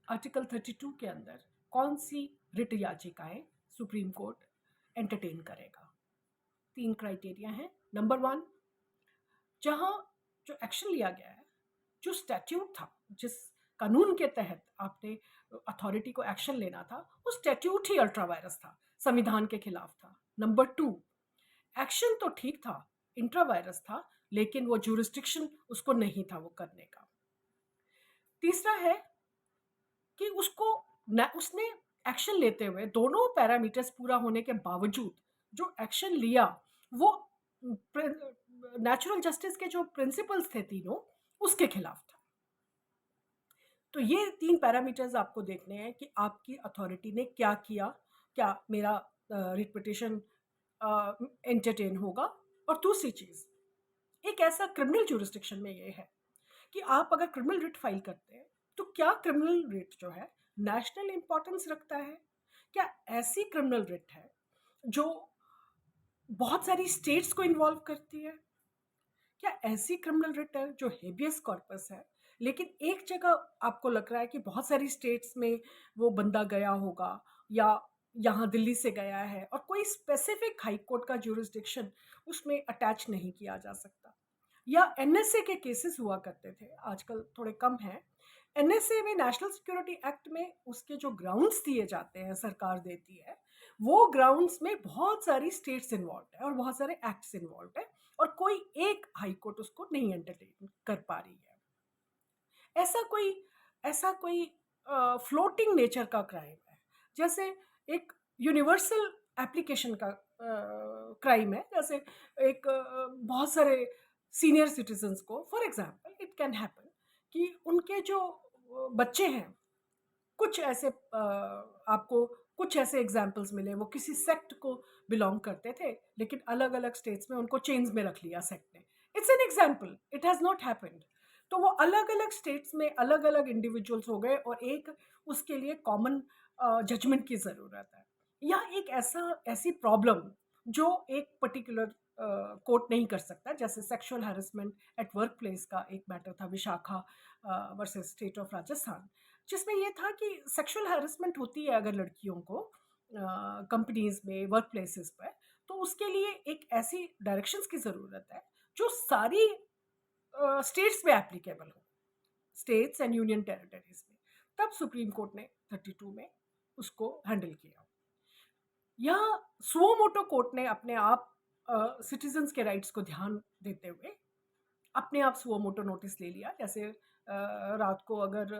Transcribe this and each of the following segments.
Article 32 के अंदर कौन सी रिट याचिकाएं सुप्रीम कोर्ट एंटरटेन करेगा। 3 क्राइटेरिया हैं। नंबर 1, जहां जो एक्शन लिया गया है, जो स्टैट्यूट था, जिस कानून के तहत आपने अथॉरिटी को एक्शन लेना था, वो स्टैट्यूट ही अल्ट्रा वायरस था, संविधान के खिलाफ था। नंबर 2, एक्शन तो ठीक था, इंट्रा वायरस था, लेकिन वो ज्यूरिस्डिक्शन उसको नहीं था वो करने का। तीसरा है कि उसने एक्शन लेते हुए दोनों पैरामीटर्स पूरा होने के बावजूद जो एक्शन लिया वो नेचुरल जस्टिस के जो प्रिंसिपल्स थे तीनों, उसके खिलाफ था। तो ये 3 पैरामीटर्स आपको देखने हैं कि आपकी अथॉरिटी ने क्या किया, क्या मेरा रिट पिटिशन एंटरटेन होगा। और दूसरी चीज़, एक ऐसा क्रिमिनल ज्यूरिस्डिक्शन में ये है कि आप अगर क्रिमिनल रिट फाइल करते हैं तो क्या क्रिमिनल रिट जो है नेशनल इंपॉर्टेंस रखता है? क्या ऐसी क्रिमिनल रिट है जो बहुत सारी स्टेट्स को इन्वॉल्व करती है? क्या ऐसी क्रिमिनल रिट है जो हेबियस कॉर्पस है, लेकिन एक जगह आपको लग रहा है कि बहुत सारी स्टेट्स में वो बंदा गया होगा या यहाँ दिल्ली से गया है और कोई स्पेसिफिक हाई कोर्ट का ज्यूरिसडिक्शन उसमें अटैच नहीं किया जा सकता? या एनएसए के केसेस हुआ करते थे, आजकल थोड़े कम हैं। एनएसए में, नेशनल सिक्योरिटी एक्ट में, उसके जो ग्राउंड्स दिए जाते हैं, सरकार देती है, वो ग्राउंड्स में बहुत सारी स्टेट्स इन्वॉल्व है और बहुत सारे एक्ट्स इन्वॉल्व है और कोई एक हाई कोर्ट उसको नहीं एंटरटेन कर पा रही है। ऐसा कोई फ्लोटिंग नेचर का क्राइम है, जैसे एक यूनिवर्सल एप्लीकेशन का क्राइम है, जैसे एक बहुत सारे सीनियर सिटीजन्स को, for example it can happen कि उनके जो बच्चे हैं, कुछ ऐसे आपको कुछ ऐसे एग्जाम्पल्स मिले, वो किसी सेक्ट को बिलोंग करते थे लेकिन अलग अलग स्टेट्स में उनको चेंज में रख लिया सेक्ट ने। It's an example, it has not happened. तो वो अलग अलग स्टेट्स में अलग अलग इंडिविजुअल्स हो गए और एक उसके लिए कॉमन जजमेंट की ज़रूरत है। या एक ऐसी प्रॉब्लम जो एक पर्टिकुलर कोर्ट नहीं कर सकता, जैसे sexual harassment at work place का एक मैटर था, Vishakha versus state of Rajasthan, जिसमें ये था कि सेक्सुअल हैरेसमेंट होती है अगर लड़कियों को कंपनीज में, वर्क प्लेसेस पर, तो उसके लिए एक ऐसी डायरेक्शंस की ज़रूरत है जो सारी स्टेट्स में एप्लीकेबल हो, स्टेट्स एंड यूनियन टेरिटरीज में। तब सुप्रीम कोर्ट ने 32 में उसको हैंडल किया। यहाँ सुओ मोटो कोर्ट ने अपने आप सिटीजन्स के राइट्स को ध्यान देते हुए अपने आप सुओ मोटो नोटिस ले लिया। जैसे रात को अगर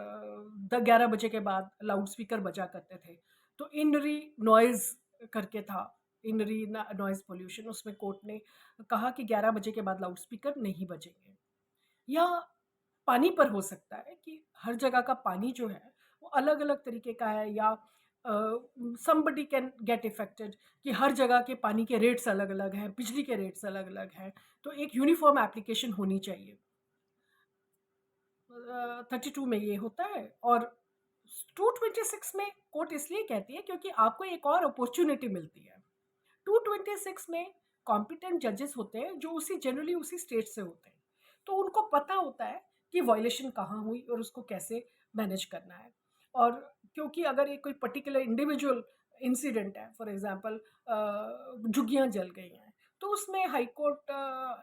11 बजे के बाद लाउड स्पीकर बजा करते थे तो इनरी नॉइज़ करके था, इनरी नॉइज़ पोल्यूशन, उसमें कोर्ट ने कहा कि 11 बजे के बाद लाउड स्पीकर नहीं बजेंगे। या पानी पर हो सकता है कि हर जगह का पानी जो है वो अलग अलग तरीके का है, या समबडी कैन गेट इफेक्टेड कि हर जगह के पानी के रेट्स अलग अलग हैं, बिजली के रेट्स अलग अलग हैं, तो एक यूनिफॉर्म एप्लीकेशन होनी चाहिए। 32 में ये होता है। और 226 में कोर्ट इसलिए कहती है क्योंकि आपको एक और अपॉर्चुनिटी मिलती है। 226 में कॉम्पिटेंट जजेस होते हैं जो जनरली उसी स्टेट से होते हैं, तो उनको पता होता है कि वायलेशन कहाँ हुई और उसको कैसे मैनेज करना है। और क्योंकि अगर एक कोई पर्टिकुलर इंडिविजुअल इंसिडेंट है, फॉर एग्जांपल झुग्गियाँ जल गई हैं, तो उसमें हाई कोर्ट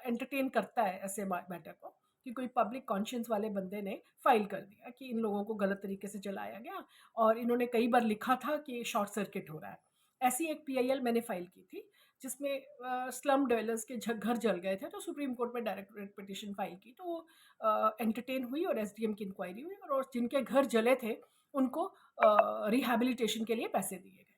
एंटरटेन करता है ऐसे मैटर को कि कोई पब्लिक कॉन्शियंस वाले बंदे ने फाइल कर दिया कि इन लोगों को गलत तरीके से जलाया गया और इन्होंने कई बार लिखा था कि शॉर्ट सर्किट हो रहा है। ऐसी एक पीआईएल मैंने फाइल की थी जिसमें स्लम डेवलपर्स के घर जल गए थे, तो सुप्रीम कोर्ट में डायरेक्ट पिटिशन फाइल की, तो एंटरटेन हुई और एसडीएम की इंक्वायरी हुई और जिनके घर जले थे उनको रिहैबिलिटेशन के लिए पैसे दिए गए।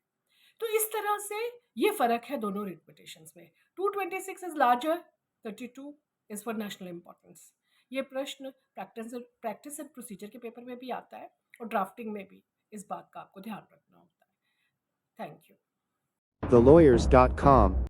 तो इस तरह से ये फ़र्क है दोनों रिट पिटिशंस में। 226 is larger, 32 is for national importance. ये प्रश्न प्रैक्टिस एंड प्रोसीजर के पेपर में भी आता है और ड्राफ्टिंग में भी इस बात का आपको ध्यान रखना होता है। Thank you. TheLawyers.com